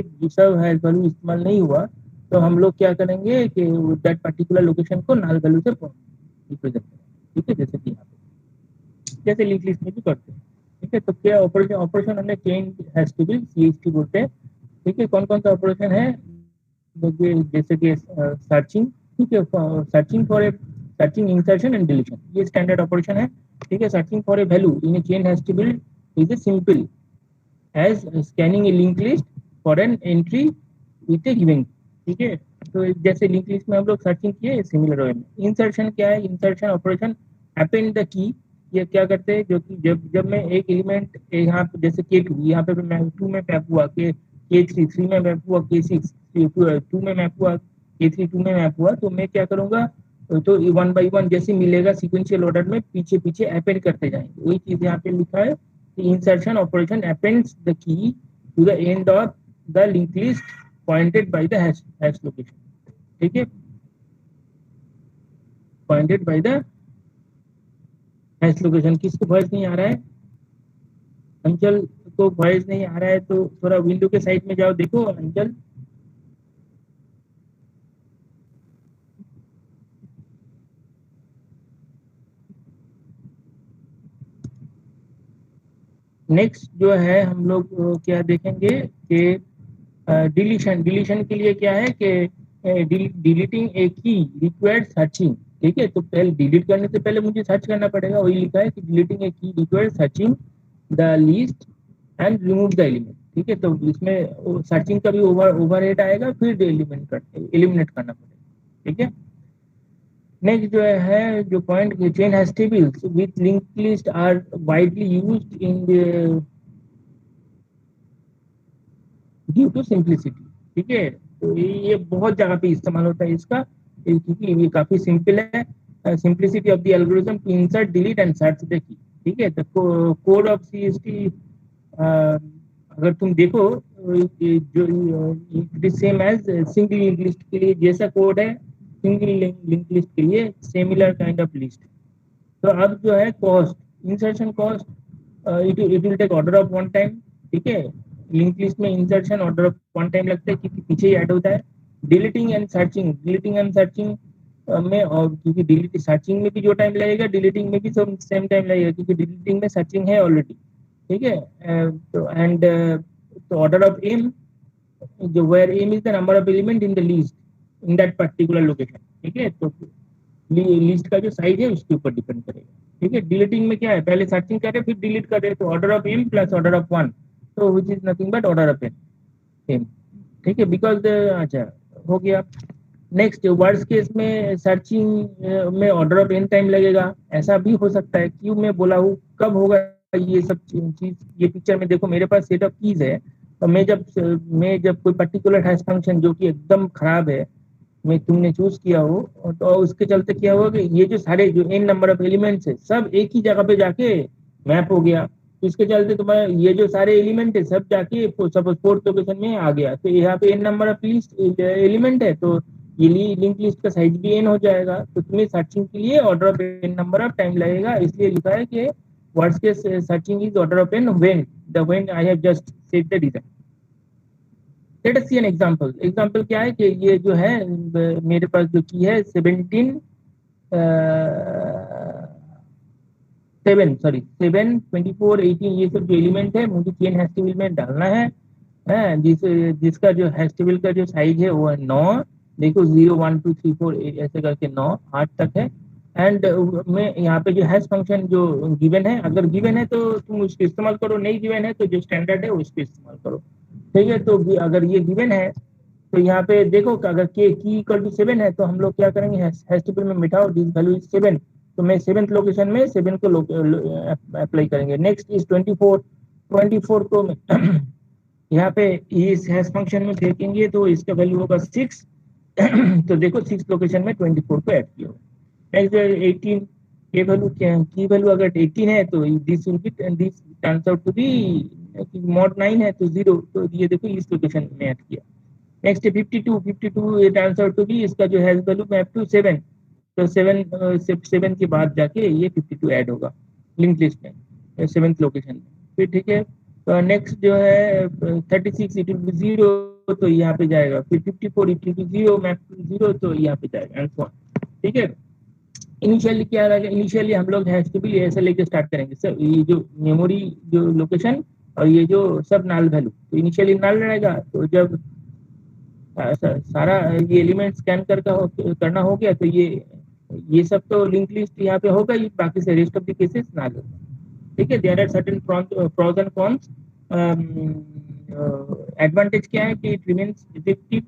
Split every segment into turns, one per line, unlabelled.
कि सब has value इस्तेमाल नहीं हुआ, तो हम लोग क्या करेंगे कि दैट पर्टिकुलर लोकेशन को null वैल्यू से रिप्रेजेंट करेंगे। ठीक है, जैसे कि यहाँ पे जैसे लिंक लिस्ट में भी करते हैं। ठीक है, तो क्या ऑपरेशन ऑपरेशन हमने change has to be CHT बोलते हैं। ठीक है, कौन कौन सा ऑपरेशन है, जैसे कि सर्चिंग। ठीक है, searching for a searching insertion and deletion, ये स्टैंडर्ड ऑपरेशन है। ठीक है, searching for a value in a chain has to be is a simple as scanning a linked list for an entry with a given। ठीक है, तो जैसे link list में हम लोग सर्चिंग किए, सिमिलर वे में इंसर्शन क्या है, insertion operation append the key. ये क्या करते हैं, जो कि जब जब मैं एक एलिमेंट यहाँ पे जैसे K2, यहाँ पे मैं 2 में मैप हुआ, के K3 3 में मैप हुआ, K6 2 में मैप हुआ, K3 2 में मैप हुआ, तो मैं क्या करूंगा, तो 1 बाई 1 जैसे मिलेगा सिक्वेंशियल ऑर्डर में पीछे पीछे अपेंड करते जाएंगे। वही चीज यहाँ पे लिखा है, the insertion operation appends the key to the end of the linked list pointed by the hash location। ठीक है, pointed by the hash location। किसको वॉइस नहीं आ रहा है, अंचल को वॉइस नहीं आ रहा है तो थोड़ा विंडो के साइड में जाओ, देखो अंचल। नेक्स्ट जो है हम लोग क्या देखेंगे कि डिलीशन। डिलीशन के लिए क्या है कि डिलीटिंग ए की रिक्वायर्ड सर्चिंग। ठीक है, तो पहले डिलीट करने से पहले मुझे सर्च करना पड़ेगा, वही लिखा है कि डिलीटिंग ए की required searching the list and remove the element. ठीक है, तो इसमें सर्चिंग का भी ओवरहेड आएगा, फिर एलिमिनेट करना पड़ेगा। ठीक है, नेक्स्ट जो है जो point, chain hash tables with link list are widely used in due to simplicity. ठीक है, तो ये बहुत जगह पे इस्तेमाल होता है इसका, क्योंकि ये काफी सिंपल है। Simplicity of the algorithm to insert delete and search the key. ठीक है, तो कोड ऑफ CST अगर तुम देखो, जो it is same as single link list के लिए जैसा कोड है, सिंगल लिंक लिस्ट के लिए सिमिलर काइंड ऑफ लिस्ट। तो अब जो है cost, insertion cost, it will take order of one time. ठीक है, लिंक लिस्ट में insertion order of one time लगता है क्योंकि पीछे ही ऐड होता है। डिलीटिंग एंड सर्चिंग में, और क्योंकि डिलीट सर्चिंग में भी जो टाइम लगेगा डिलीटिंग में भी सेम टाइम लगेगा, क्योंकि डिलीटिंग में सर्चिंग है ऑलरेडी। ठीक है, तो एंड तो ऑर्डर ऑफ एम, जो where M is the number of element in the list in that particular location. ठीक है, तो लिस्ट का जो साइज है उसके ऊपर डिपेंड करेगा। ठीक है, डिलीटिंग में क्या है, पहले सर्चिंग करे फिर डिलीट करे, तो order of M plus order of one, तो which is nothing but order of M. ठीक है, बिकॉज अच्छा हो गया। नेक्स्ट वर्ड्स केस में सर्चिंग में ऑर्डर ऑफ एन टाइम लगेगा, ऐसा भी हो सकता है। क्यों मैं बोला हूँ, कब होगा ये सब चीज, ये पिक्चर में देखो मेरे पास सेट ऑफ कीज है, और मैं जब कोई पर्टिकुलर हैश फंक्शन जो कि एकदम खराब है में तुमने चूज किया हो, तो उसके चलते क्या हुआ कि ये जो सारे जो एन नंबर ऑफ एलिमेंट्स है सब एक ही जगह पे जाके मैप हो गया। तो इसके चलते तुम्हारा ये जो सारे एलिमेंट है सब जाके सपोज फोर्थ लोकेशन में आ गया, तो यहाँ पे n number of list element है, तो ये लिंक लिस्ट का साइज भी एन हो जाएगा। तो तुम्हें सर्चिंग के लिए order of n number of time लगेगा, इसलिए लिखा है कि वर्ड्स के searching is order of n when I have just said the reason. Let us see an example. Example क्या है कि ये जो है मेरे पास जो की है 7 24 18 ये सब जो एलिमेंट है मुझे चेन हैश टेबल में डालना है। जिसका जो हैश टेबल का जो साइज है वो है 9। देखो 0 1 2 3 4 ऐसे करके 9 8 तक है। एंड मैं यहाँ पे जो हैश फंक्शन जो गिवन है, अगर गिवन है तो तुम उसको इस्तेमाल करो, नहीं गिवन है तो जो स्टैंडर्ड है उसको इस्तेमाल करो। ठीक है, तो अगर ये गिवन है तो यहाँ पे देखो कि अगर के की इक्वल टू 7 है तो हम लोग क्या करेंगे, हैश टेबल में मिटाओ दिस वैल्यू इज 7, तो मैं 7th लोकेशन में 7 को अप्लाई करेंगे। Next is 24। 24 को यहाँ पे इस हैश फंक्शन में फेंकेंगे तो इसका वैल्यू होगा 6। तो देखो 6 लोकेशन में 24 को ऐड किया। नेक्स्ट 18 के वैल्यू क्या है, की वैल्यू अगर 18 है तो this will be this turns out to be mod 9 है तो 0, तो ये देखो इस लोकेशन में ऐड किया। नेक्स्ट 52 ये टर्न्स आउट टू बी इसका जो हैश वैल्यू मैप टू 7, तो 7 के बाद जाके ये 52 ऐड होगा लिंक लिस्ट में 7th लोकेशन में। फिर ठीक है, तो नेक्स्ट जो है 36 इट विल बी 0, तो यहाँ पे जाएगा। फिर 54 it will be 0 map to 0, तो यहाँ पे जाएगा एंड सो ऑन। ठीक है। इनिशियली क्या रहेगा, इनिशियली हम लोग हैश टेबल ऐसे लेके स्टार्ट करेंगे सर, ये जो मेमोरी जो लोकेशन और ये जो सब नल वैल्यू, तो इनिशियली नल रहेगा। तो जब सारा ये एलिमेंट स्कैन करना हो गया, तो ये सब तो लिंक लिस्ट यहाँ पे होगा ही, बाकी से rest of the cases null होगा। ठीक है। There are certain pros and cons. Advantage क्या है कि it remains effective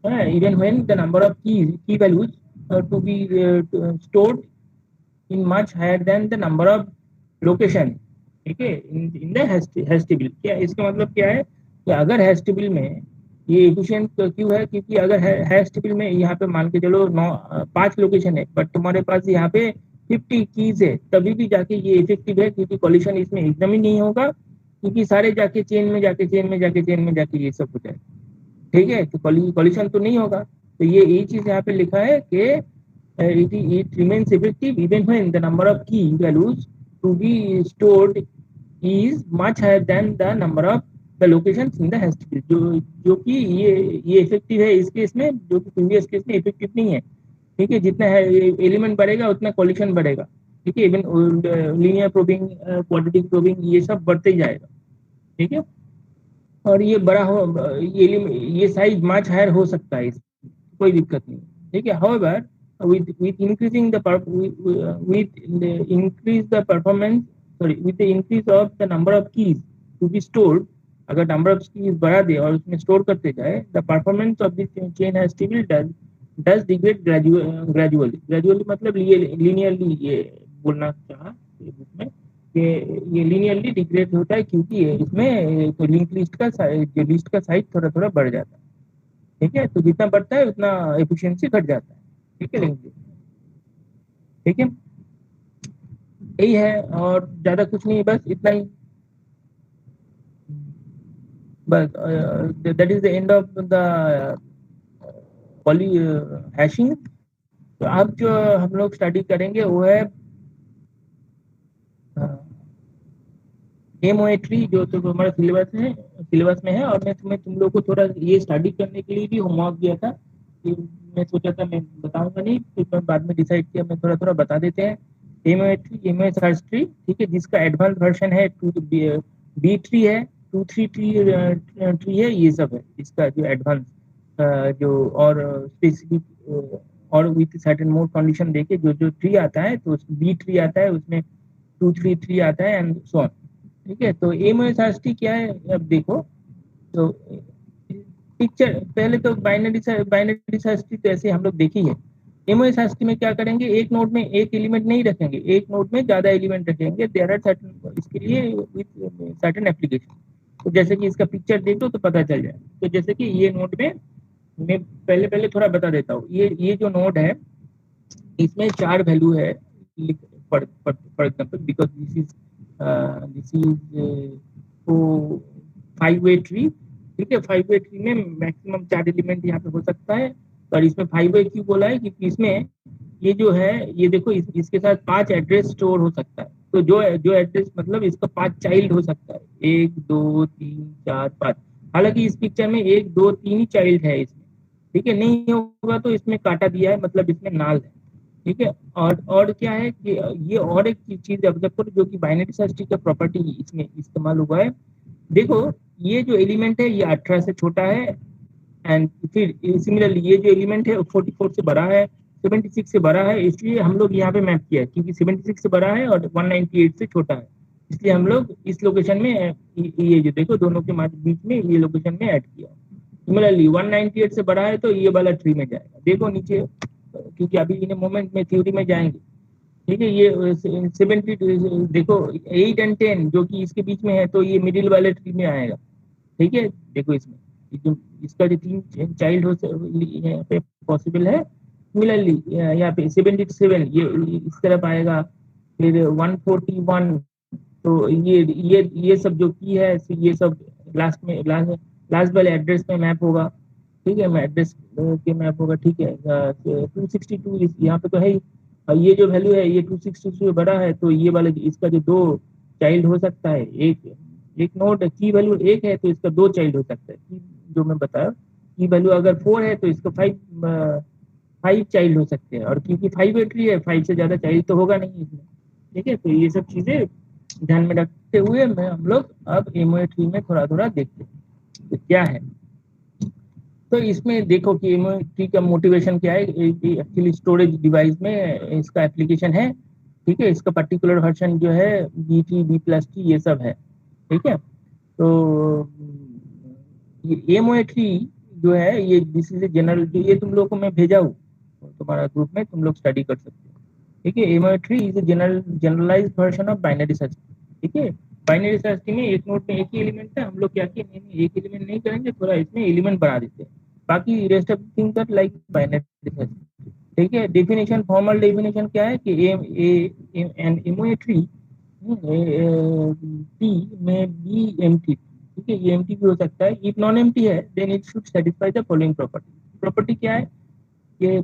even when the number of key values to be stored in much higher than the number of location। ठीक है। In the hash table, क्या इसका मतलब क्या है कि अगर हैश टेबल में ये एफिशिएंट क्यों है, क्योंकि अगर हैश टेबल में यहाँ पे मान के चलो 5 लोकेशन है, बट तुम्हारे पास यहाँ पे 50 कीज है, तभी भी जाके ये इफेक्टिव है, क्योंकि कॉलिशन इसमें एकदम ही नहीं होगा, क्योंकि सारे जाके चेन में जाके ये सब हो जाए। ठीक है। तो कॉलिशन तो नहीं होगा। तो ये चीज यहाँ पे लिखा है कि it remains effective even when the number of key values to be stored is much higher than the number of the locations in the hash table। जो कि ये इफेक्टिव है इस केस में, जो कि प्रीवियस केस में इफेक्टिव नहीं है। ठीक है। जितना है एलिमेंट बढ़ेगा उतना कॉलिशन बढ़ेगा। ठीक है। Even linear probing, quadratic probing, ये सब बढ़ते ही जाएगा। ठीक है। और ये बड़ा हो, ये साइज मच हायर हो सकता है, कोई दिक्कत नहीं। ठीक है। However with increasing the with the increase the performance, sorry, with the increase of the number of keys to be stored, अगर नंबर ऑफ कीज बढ़ा दे और उसमें स्टोर करते जाए, the performance of this chain has stable does degrade gradually मतलब linearly, ये बोलना चाहा बुक में कि ये लीनियरली डिग्रेड होता है, क्योंकि इसमें तो लिंक लिस्ट का जो लिस्ट का साइज थोड़ा थोड़ा बढ़ जाता है। ठीक है। तो जितना बढ़ता है उतना एफिशिएंसी घट जाता है। ठीक है। Link list. ठीक है। यही है और ज्यादा कुछ नहीं, बस इतना ही। बस that is the end of the poly hashing. तो अब जो हम लोग स्टडी करेंगे वो है एमओए ट्री, जो तो हमारा सिलेबस में है। और मैं तुम लोग को थोड़ा ये स्टडी करने के लिए भी होमवर्क दिया था, कि मैं सोचा था मैं बताऊंगा नहीं, फिर मैं बाद में डिसाइड किया मैं थोड़ा थोड़ा बता देते हैं। एमओए सर्च ट्री, ठीक है, जिसका एडवांस वर्जन है बी ट्री है, 2 3 ट्री है, ये सब है इसका जो एडवांस, जो और स्पेसिफिक और विथ सर्टेन मोर कंडीशन देके जो जो ट्री आता है, तो बी ट्री आता है, उसमें 2 3 ट्री आता है एंड सो ऑन। ठीक है। तो एमओएसआरटी क्या है, अब देखो। तो पिक्चर पहले तो बाइनरी सर्च ट्री तो ऐसे हम लोग देखी है। एमओएसआरटी में क्या करेंगे, एक नोड में एक एलिमेंट नहीं रखेंगे, एक नोड में ज्यादा एलिमेंट रखेंगे। देयर आर सर्टेन, इसके लिए विद सर्टेन एप्लीकेशन। तो जैसे कि इसका पिक्चर देखो तो पता चल जाए। तो जैसे कि ये नोड में मैं पहले पहले थोड़ा बता देता हूँ। ये जो नोड है इसमें 4 वैल्यू है, for example, because this is 5 way tree. ठीक है। 5 वे ट्री में मैक्सिमम 4 एलिमेंट यहाँ पे हो सकता है। और इसमें 5 वे क्यों बोला है, क्योंकि इसमें ये जो है, ये देखो इसके साथ 5 एड्रेस स्टोर हो सकता है। तो जो एड्रेस मतलब इसका 5 चाइल्ड हो सकता है, 1 2 3 4 5। हालांकि इस पिक्चर में 1 2 3 ही चाइल्ड है इसमें। ठीक है। नहीं होगा तो इसमें काटा दिया है, मतलब इसमें नाल है। ठीक है। और क्या है कि ये और एक चीज ऑब्जर्व करो, जो कि बाइनरी सर्च ट्री का प्रॉपर्टी इसमें इस्तेमाल हुआ है। देखो, ये जो एलिमेंट है ये 18 से छोटा है, एंड फिर सिमिलरली ये जो एलिमेंट है 44 से बड़ा है, 76 से बड़ा है। इसलिए हम लोग यहाँ पे मैप किया, क्योंकि 76 से बड़ा है और 198 से छोटा है, इसलिए हम लोग इस लोकेशन में ये जो देखो दोनों के बीच में ये लोकेशन में ऐड किया। सिमिलरली 198 से बड़ा है तो ये वाला ट्री में जाएगा। देखो नीचे, क्योंकि अभी इन मोमेंट में थ्योरी में जाएंगे। ठीक है। ये 70 देखो 8 एंड 10 जो कि इसके बीच में है, तो ये मिडिल वाले ट्री में आएगा। ठीक है। देखो इसमें जो इसका जो 3 चाइल्ड हो यहाँ पे पॉसिबल है। सिमिलरली यहाँ पे 77 ये इस तरफ आएगा। फिर 141, तो ये सब जो की है, ये सब लास्ट वाले एड्रेस में मैप होगा। ठीक है। मैं एड्रेस के मैप होगा। ठीक है। 262 यहाँ पे तो है ही। और ये जो वैल्यू है ये 262 से बड़ा है, तो ये वाला इसका जो 2 चाइल्ड हो सकता है, एक एक नोड की वैल्यू 1 है तो इसका 2 चाइल्ड हो सकता है, जो मैं बताया की वैल्यू अगर 4 है तो इसका 5 चाइल्ड हो सकते हैं, और क्योंकि 5 एंट्री है 5 से ज्यादा चाइल्ड तो होगा नहीं इसमें। ठीक है, तो ये सब चीजें ध्यान में रखते हुए मैं हम लोग अब एमओए ट्री में थोड़ा थोड़ा देखते हैं तो क्या है। तो इसमें देखो कि एमओए ट्री का मोटिवेशन क्या है। एक्चुअली स्टोरेज डिवाइस में इसका एप्लीकेशन है। ठीक है, इसका पर्टिकुलर वर्जन जो है बी3 B+T ये सब है। ठीक है, तो ये एमओए ट्री जो है ये दिस इज जनरल, ये तुम लोगों को मैं भेजा हूँ तुम्हारा ग्रुप में, तुम लोग स्टडी कर सकते हो। ठीक है, MOA tree is a generalized version of binary search. ठीक है, बाइनरी सर्च में एक नोड में एक ही एलिमेंट है, हम लोग क्या किए, नहीं एक एलिमेंट नहीं करेंगे, थोड़ा इसमें एलिमेंट बना देते हैं, बाकी rest of things are like binary search. ठीक है, डेफिनेशन, फॉर्मल डेफिनेशन क्या है कि एन एमओए ट्री टी में बी एम्प्टी। ठीक है, ये एम्प्टी भी हो सकता है। इफ नॉन एम्प्टी है then it should satisfy the following property. Property क्या है कि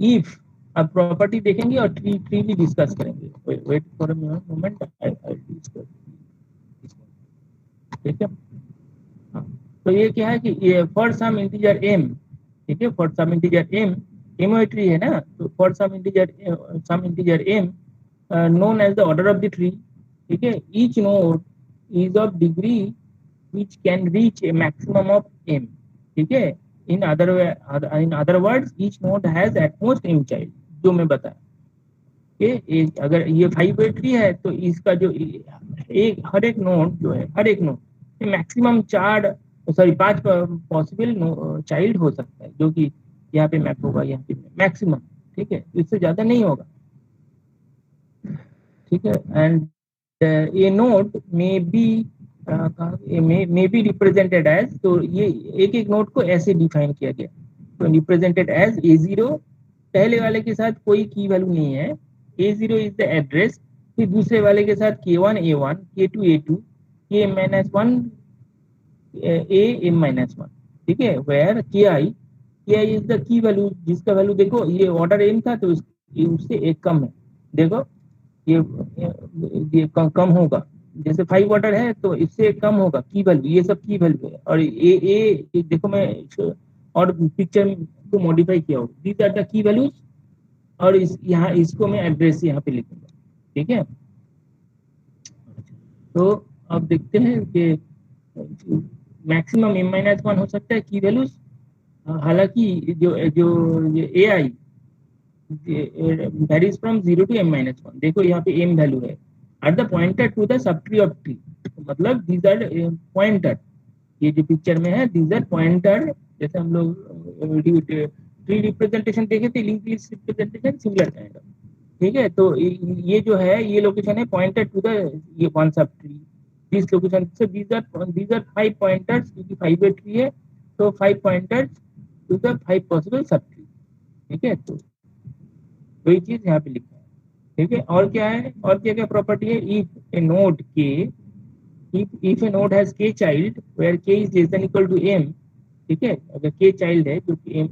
इफ, अब प्रॉपर्टी देखेंगे और ट्री ट्री भी डिस्कस करेंगे। Wait for a moment, I discuss. ठीक है, हाँ, तो ये क्या है कि ये फॉर सम इंटीजर m। ठीक है, for some integer m, MOA tree है ना, तो for some integer m known as the order of the tree। ठीक है, each node is of degree which can reach a maximum of m। ठीक है, in other words each node has at most m child, जो मैं बताया कि अगर ये 5 ट्री है तो इसका जो एक हर एक नोड जो है, हर एक नोड मैक्सिमम 5 पॉसिबल चाइल्ड हो सकता है, जो कि यहाँ पे मैप होगा, यहाँ पे मैक्सिमम। ठीक है, इससे ज्यादा नहीं होगा। ठीक है, and a node may be represented as, तो ये एक एक नोड को ऐसे डिफाइन किया गया, तो रिप्रेजेंटेड एज A0, पहले वाले के साथ कोई की वैल्यू नहीं है, A0 इज द एड्रेस, फिर दूसरे वाले के साथ K1 A1, K2 A2, K-1 A M-1। ठीक है, where Ki is the key value, जिसका वैल्यू देखो ये ऑर्डर m था तो उससे एक कम है। देखो ये कम होगा, जैसे 5 ऑर्डर है तो इससे कम होगा की वैल्यू, ये सब की वैल्यू है। और ये देखो मैं और पिक्चर को मॉडिफाई किया हो, these are the key values, और यहाँ इसको मैं एड्रेस यहाँ पे लिखूंगा। ठीक है, तो अब देखते हैं कि मैक्सिमम M-1 हो सकता है की वैल्यूज। हालांकि जो जो ये AI varies from 0 to M-1। देखो यहाँ पे m वैल्यू है at the pointer to the subtree of tree, मतलब these are पॉइंटर, ये जो पिक्चर में है these are पॉइंटर। जैसे हम लोग ट्री रिप्रेजेंटेशन देखे थे, link list representation similar kind of. ठीक है, तो ये जो है ये लोकेशन है पॉइंटर टू द ये one sub tree, this location से these are 5 पॉइंटर्स, क्योंकि 5 ट्री है तो 5 pointers to the 5 possible sub tree. ठीक है, तो वही चीज यहाँ पे लिखा है। ठीक है, और क्या है, और क्या क्या प्रॉपर्टी है, इफ ए नोड के, if a node has k child where k is less than equal to m। ठीक है, अगर k चाइल्ड है जो कि m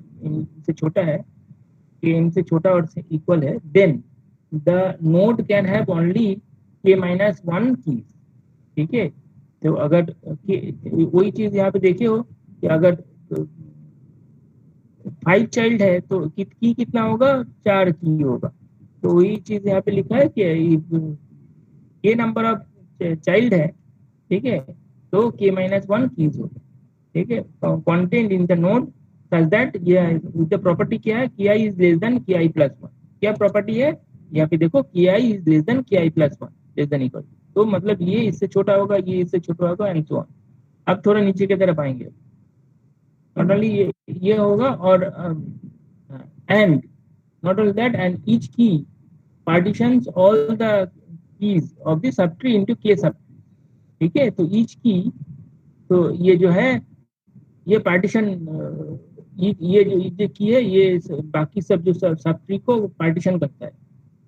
से छोटा है, k m से छोटा और से इक्वल है, then the node can have only k-1 keys। ठीक है, तो अगर वही चीज यहाँ पे देखे हो कि अगर 5 चाइल्ड है तो की कितना होगा, 4 की होगा। तो वही चीज यहाँ पे लिखा है कि ये नंबर ऑफ चाइल्ड है। ठीक है, तो k-1 कीज होगा। ठीक है, content in the node such that, ये द प्रॉपर्टी क्या है, ki is less then ki+1। क्या प्रॉपर्टी है यहाँ पे देखो, ki is less then ki+1, less than equal, तो मतलब ये इससे छोटा होगा, ये इससे छोटा होगा एंड सो ऑन। अब थोड़ा नीचे की तरफ आएंगे, नॉट ओनली ये होगा, और and not only that, and each key partitions all the keys of the subtree into k subtree। ठीक है, तो each key, तो ये जो है ये पार्टीशन, ये जो की है ये बाकी सब जो सब ट्री को पार्टीशन करता है।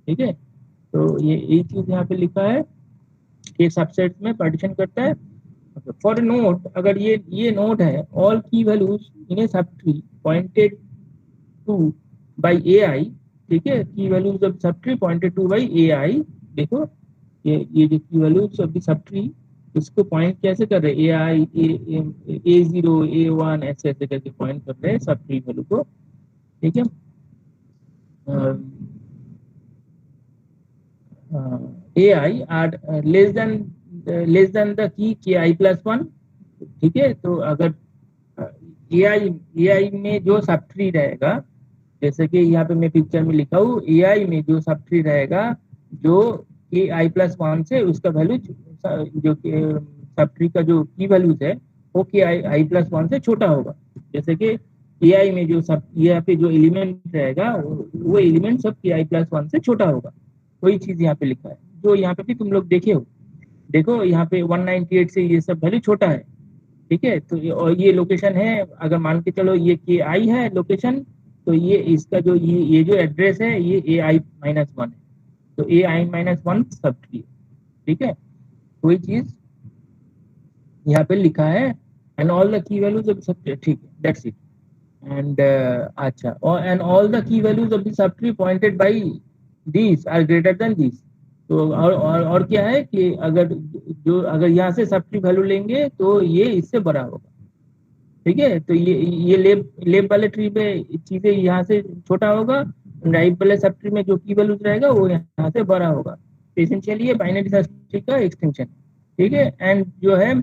ठीक है, तो ये चीज यहाँ पे लिखा है कि सबसेट में पार्टीशन करता है। फॉर नोड, अगर ये नोड है, ऑल की values in a sub tree pointed to by AI। ठीक है, key values of sub tree pointed to by AI। देखो ये जो key values of the sub tree, इसको पॉइंट कैसे कर रहे हैं, A0 A1 ऐसे ऐसे करके पॉइंट कर रहे हैं सब ट्री वैल्यू को, ठीक है। AI are less than the key Ki+1, ठीक है। तो अगर AI में जो सब ट्री रहेगा, जैसे कि यहाँ पे मैं पिक्चर में लिखा हूँ, AI में जो सब ट्री रहेगा जो Ki+1 से उसका वैल्यू जो सब ट्री का जो की वैल्यूज है वो Ki+1 से छोटा होगा। जैसे कि AI में जो सब यहाँ पे जो एलिमेंट रहेगा वो एलिमेंट सब Ki+1 से छोटा होगा। वही चीज यहाँ पे लिखा है जो यहाँ पे भी तुम लोग देखे हो। देखो यहाँ पे 198 से ये सब वैल्यू छोटा है, ठीक है। तो और ये लोकेशन है, अगर मान के चलो ये KI है लोकेशन, तो ये इसका जो ये जो एड्रेस है ये AI-1 है, तो AI-1 सब ट्री, ठीक है। वही चीज यहाँ पे लिखा है, and all the key values of sub, ठीक है, दैट्स इट। एंड अच्छा, और and all the key values of the sub tree pointed by this are greater than this. तो और क्या है कि अगर यहाँ से सब ट्री वैल्यू लेंगे तो ये इससे बड़ा होगा, ठीक है। तो ये लेब वाले ट्री पे चीजें यहाँ से छोटा होगा, राइट वाले सब ट्री में जो की वैल्यूज रहेगा वो यहाँ से बड़ा होगा। तो इसेंशियली ये बाइनरी सर्च ट्री का एक्सटेंशन, ठीक है। एंड जो है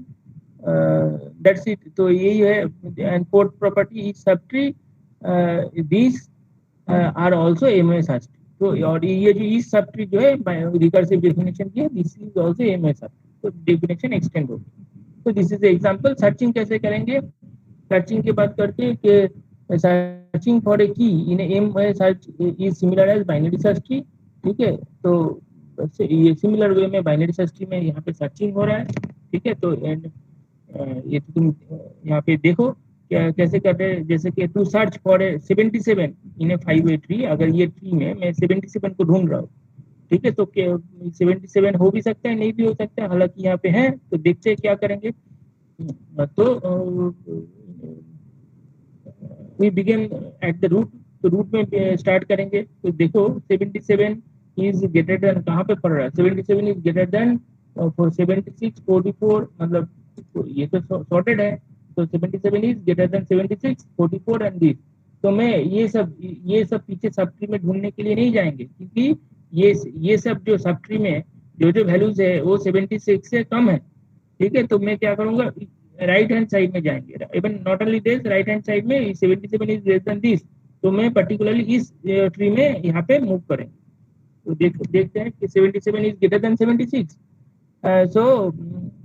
दैट्स इट। तो यही है। And fourth property is sub tree this are also MOAs search tree. तो और ये जो इस सब ट्री जो है रिकर्सिव डेफिनेशन की है, this is also MOAs search tree, तो डेफिनेशन एक्सटेंड होगी। तो दिस इज एग्जांपल। सर्चिंग कैसे करेंगे, सर्चिंग की बात करते हैं कि searching for a key in M search is similar as binary search tree, ठीक है। तो ये सिमिलर वे में बाइनरी सर्च ट्री में यहाँ पे सर्चिंग हो रहा है, ठीक है। तो ये तो तुम यहाँ पे देखो क्या कैसे कर रहे हैं। जैसे कि to search for a 77 in a 5-way tree, अगर ये ट्री में मैं 77 को ढूंढ रहा हूँ, ठीक है। तो 77 हो भी सकता है, नहीं भी हो सकता है, हालांकि यहाँ पे है। तो देखते हैं क्या करेंगे। तो we begin at the root, तो रूट में स्टार्ट करेंगे। तो देखो 77 इज ग्रेटर देन, कहाँ पे पड़ रहा है, 77 इज ग्रेटर देन फॉर 76 44, मतलब तो ये तो सॉर्टेड है। तो 77 is greater than 76 44 and this. तो मैं ये सब पीछे सब ट्री में ढूंढने के लिए नहीं जाएंगे, क्योंकि ये सब जो सब ट्री में जो वैल्यूज है वो 76 से कम है, ठीक है। तो मैं क्या करूंगा, राइट हैंड साइड में जाएंगे, even not only this, right hand side में 77 इज लेस देन दिस, तो मैं पर्टिकुलरली इस ट्री में यहाँ पे मूव करेंगे। तो देखते हैं कि 77 is greater than 76, so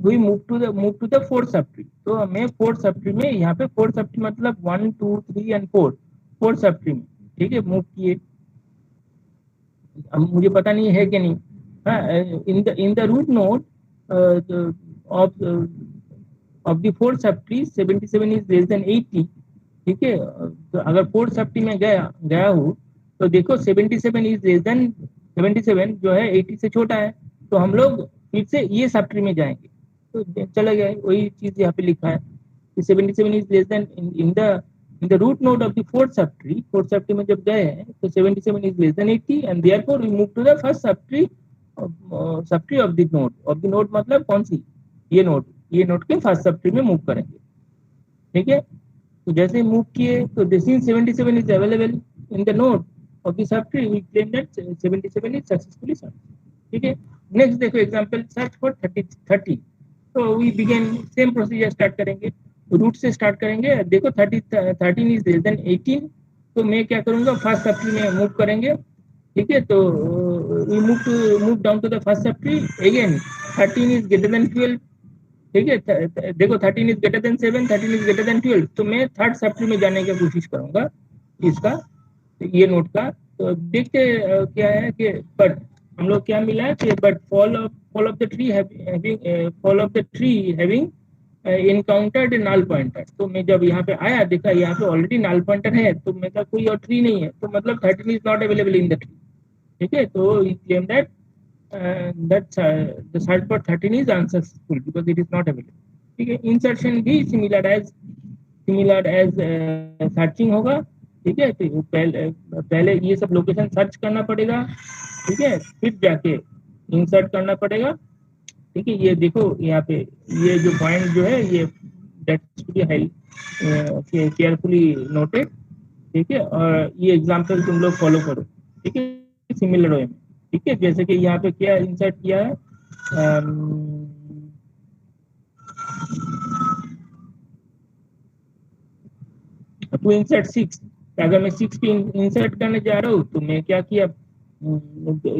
we move to the fourth sub tree. तो मैं फोर्थ सब ट्री में, यहाँ पे फोर्थ सब ट्री मतलब 1 2 3 एंड 4, फोर्थ सब ट्री में, ठीक है, मूव किए। अब मुझे पता नहीं है कि नहीं, in the root node of of the fourth sub tree 77 is less than 80, ठीक है। तो अगर फोर्थ सब ट्री में गया हूँ, तो देखो 77 इज लेस देन 77 जो है 80 से छोटा है, तो हम लोग फिर से ये सब ट्री में जाएंगे। तो चले गए, वही चीज यहाँ पे लिखा है कि 77 is less than in the root node of the fourth sub tree में जब गए हैं तो 77 is less than 80 and therefore we move to the first sub tree of the node मतलब कौन सी, ये नोड के फर्स्ट सब ट्री में मूव करेंगे, ठीक है। तो जैसे मूव किए तो this is 77 is available in the node of the sub tree, we claim that 77 is successfully search, ठीक है। नेक्स्ट देखो एग्जांपल, सर्च फॉर 30। तो we begin same procedure start करेंगे, रूट से स्टार्ट करेंगे। देखो 13 इज लेस देन 18, तो मैं क्या करूंगा, फर्स्ट सब ट्री में मूव करेंगे, ठीक है। तो we move down to the first sub tree, again 13 is greater than 12, ठीक है। देखो 13 is greater than 7, 13 is greater than 12, तो मैं थर्ड सब ट्री में जाने की कोशिश करूंगा इसका, ये नोट का। तो देखते क्या है कि बट हम लोग क्या मिला है कि but fall of the tree having encountered null pointer. तो मैं जब यहाँ पे आया, देखा यहाँ पे ऑलरेडी नल पॉइंटर है, तो मेरा कोई और ट्री नहीं है, तो मतलब 13 is not available in the tree, ठीक है। तो claim that the search for 13 is unsuccessful because it is not available, ठीक है। इंसर्शन भी सिमिलर एज सर्चिंग होगा, ठीक है। तो पहले ये सब लोकेशन सर्च करना पड़ेगा, ठीक है, फिर जाके इंसर्ट करना पड़ेगा। ठीक है, ये देखो यहाँ पे ये जो पॉइंट जो है ये that's to be carefully noted. ठीक है, और ये एग्जांपल तुम लोग फॉलो करो। ठीक है, सिमिलर वे में। ठीक है, जैसे कि यहाँ पे क्या इंसर्ट किया है, टू इंसर्ट 6। अगर मैं 6 पे इंसर्ट करने जा रहा हूँ तो मैं क्या किया,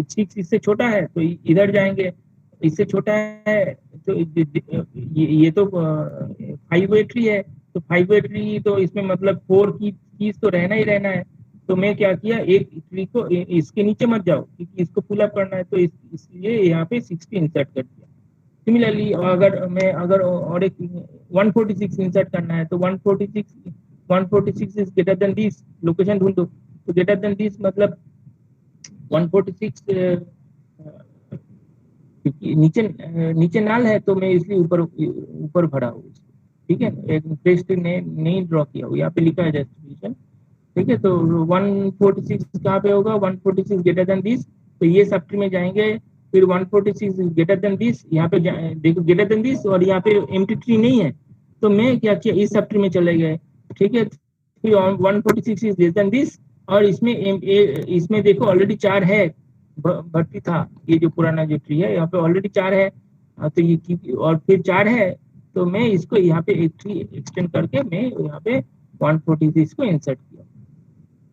6 इससे छोटा है तो इधर जाएंगे, इससे छोटा है तो ये तो 5 वे ट्री है, तो 5 वे ट्री तो इसमें मतलब 4 कीज तो रहना ही रहना है। तो मैं क्या किया, एक ट्री को इसके नीचे मत जाओ क्योंकि इसको पुल अप करना है, तो इसलिए यहाँ पे 6 पे इंसर्ट कर दिया। सिमिलरली अगर और एक 146 इंसर्ट करना है तो 146 is greater than this, location ढूंढो। तो ग्रेटर देन दिस मतलब 146 नीचे नीचे नाल है तो मैं इसलिए ऊपर ऊपर भरा हूँ। ठीक है, एक टेस्ट ने नहीं ड्रॉ किया हूँ, यहाँ पे लिखा है जस्टिफिकेशन। ठीक है, तो 146 कहाँ पे होगा, 146 ग्रेटर देन दिस, तो ये सब ट्री में जाएंगे। फिर 146 ग्रेटर देन दिस, यहाँ पे देखो ग्रेटर देन दिस और यहाँ पे एम्प्टी ट्री नहीं है, तो मैं क्या किया, इस सब ट्री में चले गए। ठीक है, फिर 146 इज लेस देन दिस, और इसमें देखो ऑलरेडी 4 है, भर्ती था, ये जो पुराना जो ट्री है यहाँ पे ऑलरेडी 4 है। तो ये और फिर 4 है, तो मैं इसको यहाँ पे एक ट्री एक्सटेंड करके मैं यहाँ पे 146 को इंसर्ट किया।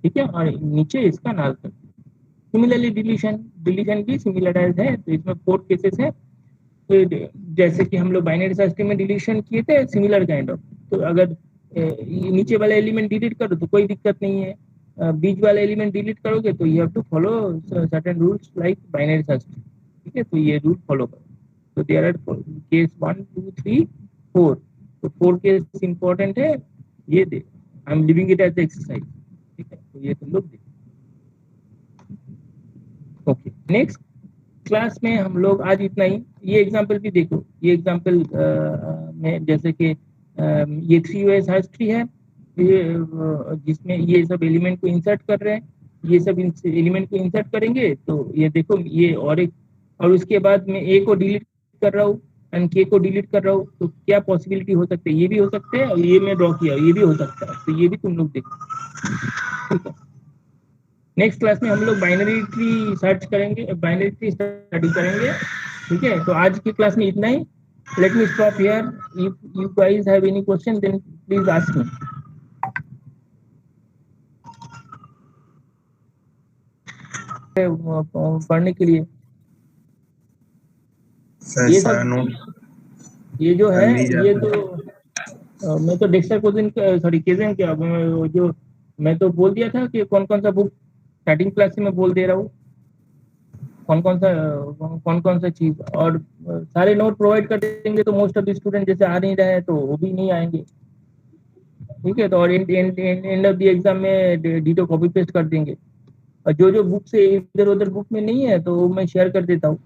ठीक है, और नीचे इसका नाल कर दिया। सिमिलरली डिलीशन डिलीशन भी सिमिलराइज है, तो इसमें 4 केसेस है। तो जैसे कि हम लोग बाइनरी सर्च ट्री में डिलीशन किए थे, सिमिलर काइंड ऑफ। तो अगर नीचे वाला एलिमेंट डिलीट करो तो कोई दिक्कत नहीं है, बीच वाला एलिमेंट डिलीट करोगे तो you have to follow certain rules like binary search tree. ठीक है, तो ये रूल फॉलो करो। तो देयर आर केस 1 2 3 4, तो 4 केस इंपॉर्टेंट है, ये दे I am leaving it as exercise. ठीक है, तो ये तुम लोग देखो। ओके, नेक्स्ट क्लास में हम लोग आज इतना ही। ये एग्जांपल भी देखो, ये एग्जांपल में जैसे कि ये 3 वे सर्च ट्री है, ये जिसमें ये सब एलिमेंट को इंसर्ट कर रहे हैं, ये सब एलिमेंट को इंसर्ट करेंगे तो ये देखो ये और एक, और उसके बाद मैं ए को डिलीट कर रहा हूँ एंड के को डिलीट कर रहा हूँ, तो क्या पॉसिबिलिटी हो सकती है, ये भी हो सकते हैं, और ये मैं ड्रॉ किया ये भी हो सकता है, तो ये भी तुम लोग देखो। ठीक है, नेक्स्ट क्लास में हम लोग बाइनरी ट्री सर्च करेंगे, बाइनरी ट्री स्टडी करेंगे। ठीक है, तो आज की क्लास में इतना ही। Let me stop here, if you guys have any question then please ask me. पढ़ने के लिए ये सब, ये जो है ये तो मैं तो डेक्स्टर क्वेश्चन सॉरी केजन क्या जो मैं तो बोल दिया था कि कौन कौन सा बुक स्टार्टिंग क्लास से मैं बोल दे रहा हूँ, कौन कौन सा चीज, और सारे नोट प्रोवाइड कर देंगे तो मोस्ट ऑफ द स्टूडेंट जैसे आ नहीं रहे हैं तो वो भी नहीं आएंगे। ठीक है, तो और एंड ऑफ द एग्जाम में डिटो कॉपी पेस्ट कर देंगे, और जो जो बुक से इधर उधर बुक में नहीं है तो मैं शेयर कर देता हूँ।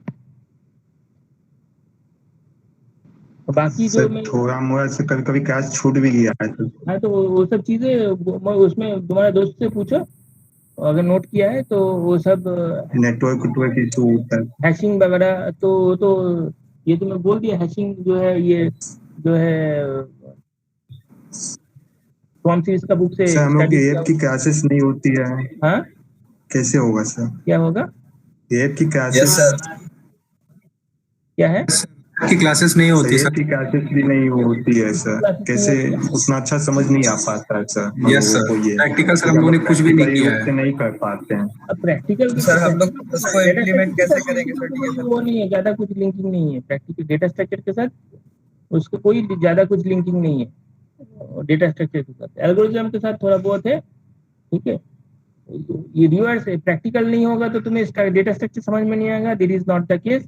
बाकी जो मैं
थोड़ा मोड़ा से कभी कभी क्लास छूट भी गया है तो
हाँ, तो वो सब चीजें उसमें तुम्हारे दोस्त से पूछो, अगर नोट किया है तो वो सब
नेटवर्क इशू होता है।
हैशिंग वगैरह तो ये तो मैं बोल दिया, हैशिंग जो है ये जो है कौन सी इसका बुक से
सर हम लोग
स्टडी
की
किया।
ऐप की क्लासेस नहीं होती है,
हाँ,
कैसे होगा सर?
क्या होगा,
ऐप की क्लासेस
क्या है
की क्लासेस नहीं होती
ऐप
सर।
की क्लासेस भी नहीं होती है सर,
क्लासेस नहीं
कैसे
होती है?
उतना अच्छा समझ नहीं आ पाता है सर हम
यस
लोगों
सर,
को ये,
प्रैक्टिकल सर हम
क्योंकि हम
लोगों ने
लोग
कुछ भी नहीं
प्रैक्टिकली
किया
रूप
है।
से नहीं कर पाते हैं।
अब प्रैक्टिकल
तो सर हम लोग उसको इम्प्लीमेंट कैसे करेंगे सर डीएसएल
वो नहीं है, ज्यादा कुछ लिंकिंग नहीं है प्रैक्टिकल डेटा स्ट्रक्चर के साथ, उसको कोई ज्यादा कुछ लिंकिंग नहीं है डेटा स्ट्रक्चर के साथ, एल्गोरिथम के साथ थोड़ा बहुत है। ठीक है, ये रिवर्स है, प्रैक्टिकल नहीं होगा तो तुम्हें डेटा स्ट्रक्चर समझ में नहीं आएगा, this is not the case.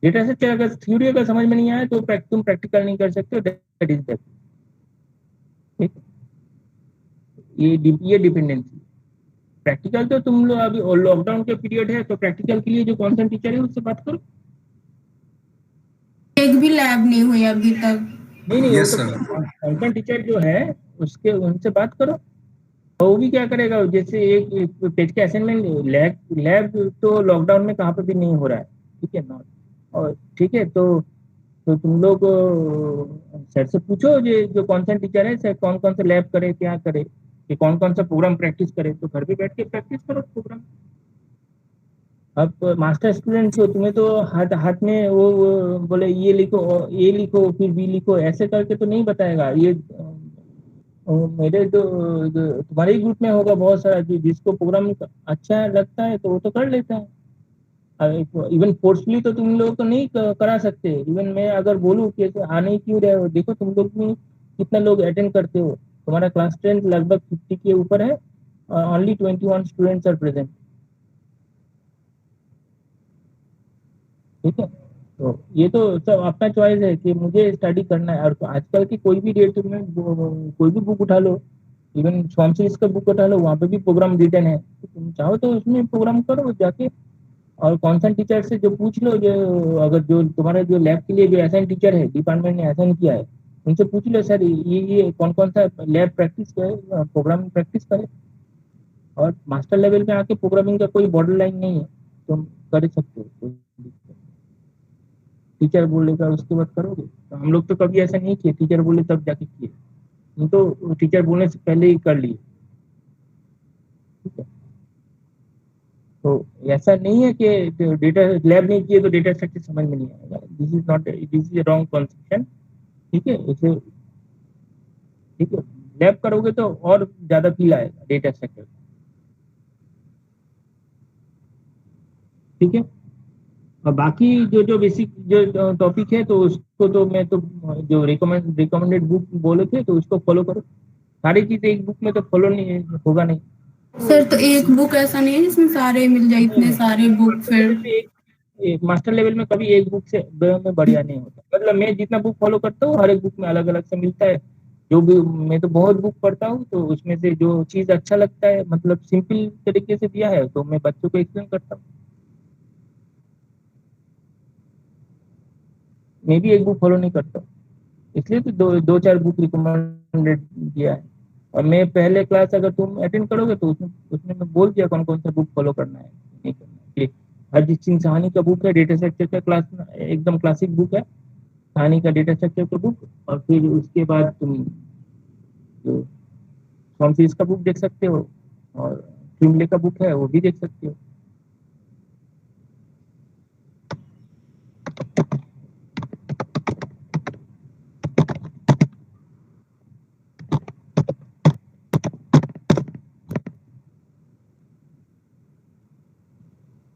Data structure अगर थ्योरी अगर समझ में नहीं आए तो तुम प्रैक्टिकल नहीं कर सकते हो, दैट इज दैट। ठीक, ये डिपेंडेंसी। प्रैक्टिकल तो तुम लोग अभी लॉकडाउन के पीरियड है तो प्रैक्टिकल के लिए जो कॉन्सेंट टीचर है उससे बात करो।
एक भी लैब नहीं हुई अभी तक।
नहीं
यस
वो
सर।
तो कॉन्सेंट टीचर जो है उसके उनसे बात करो, और वो भी क्या करेगा, जैसे एक पेज के असाइनमेंट लैब लैब तो लॉकडाउन में कहाँ पे भी नहीं हो रहा है, ठीक है नॉट। और ठीक है, तो तुम लोग सर से पूछो जो कौन सा टीचर है, सर कौन कौन सा लैब करे, क्या करे, कि कौन कौन सा प्रोग्राम प्रैक्टिस करे, तो घर पे बैठ के प्रैक्टिस करो प्रोग्राम। अब मास्टर स्टूडेंट हो, तुम्हें तो हाथ हाथ में वो बोले ये लिखो, ए लिखो, फिर बी लिखो, ऐसे करके तो नहीं बताएगा ये। मेरे तुम्हारे ही ग्रुप में होगा बहुत सारा जिसको प्रोग्राम अच्छा लगता है तो वो तो कर लेता है। इवन फोर्सफुली तो तुम लोग को नहीं करा सकते। इवन मैं अगर बोलूँ कि आने ही क्यों रहे हो, देखो तुम लोग में कितना लोग अटेंड करते हो, तुम्हारा क्लास स्ट्रेंथ लगभग 50 के ऊपर है, ओनली 21 स्टूडेंट्स आर प्रेजेंट। ठीक है, तो ये तो सब अपना चॉइस है कि मुझे स्टडी करना है। और आजकल की कोई भी डेट में कोई भी बुक उठा लो, इवन स्वामी का बुक उठा लो, वहाँ पे भी प्रोग्राम रिटर्न है, तो तुम चाहो तो उसमें प्रोग्राम करो जाके। और कौन सा टीचर से जो पूछ लो, जो अगर जो तुम्हारे जो लैब के लिए जो असाइन टीचर है, डिपार्टमेंट ने असाइन किया है, उनसे पूछ लो सर ये कौन कौन सा लैब प्रैक्टिस करे, प्रोग्रामिंग प्रैक्टिस करे। और मास्टर लेवल में आके प्रोग्रामिंग का कोई बॉर्डर लाइन नहीं है, तुम कर सकते हो, कोई दिक्कत नहीं। टीचर बोलेगा उसके बाद करोगे, तो हम लोग तो कभी ऐसा नहीं किए, टीचर बोले तब जाके किए, हम तो टीचर बोलने से पहले ही कर लिए। ठीक है, तो ऐसा नहीं है कि डेटा लैब नहीं किए तो डेटा स्ट्रक्चर समझ में नहीं आएगा। This is not, this is wrong conception. ठीक है, इसे ठीक है, लैब करोगे तो और ज्यादा फील आएगा डेटा स्ट्रक्चर। ठीक है, और बाकी जो जो बेसिक जो टॉपिक है तो उसको तो मैं तो जो रिकमेंडेड बुक बोले थे तो उसको फॉलो करो। सारी चीजें एक बुक में तो फॉलो नहीं होगा नहीं।
सर तो एक बुक ऐसा नहीं है जिसमें सारे मिल जाए,
नहीं
इतने
नहीं,
सारे बुक
मास्टर
फिर?
लेवल पे एक मास्टर लेवल में कभी एक बुक से में बढ़िया नहीं होता। मतलब मैं जितना बुक फॉलो करता हूँ हर एक बुक में अलग अलग से मिलता है। जो भी मैं तो बहुत बुक पढ़ता हूँ, तो उसमें से जो चीज अच्छा लगता है, मतलब सिंपल तरीके से दिया है, तो मैं बच्चों को एक्सप्लेन करता हूँ। मैं भी एक बुक फॉलो नहीं करता हूँ, इसलिए तो दो दो चार बुक रिकमेंडेड दिया है। और मैं पहले क्लास अगर तुम अटेंड करोगे तो उसमें उसमें मैं बोल दिया कौन कौन सा बुक फॉलो करना है, नहीं करना है। कि अरिजीत सिंह साहनी का बुक है डेटा स्ट्रक्चर का, क्लास एकदम क्लासिक बुक है, साहनी का डेटा स्ट्रक्चर का बुक। और फिर उसके बाद तुम जो फ्रॉमसीज का बुक देख सकते हो, और ट्रिमले का बुक है वो भी देख सकते हो।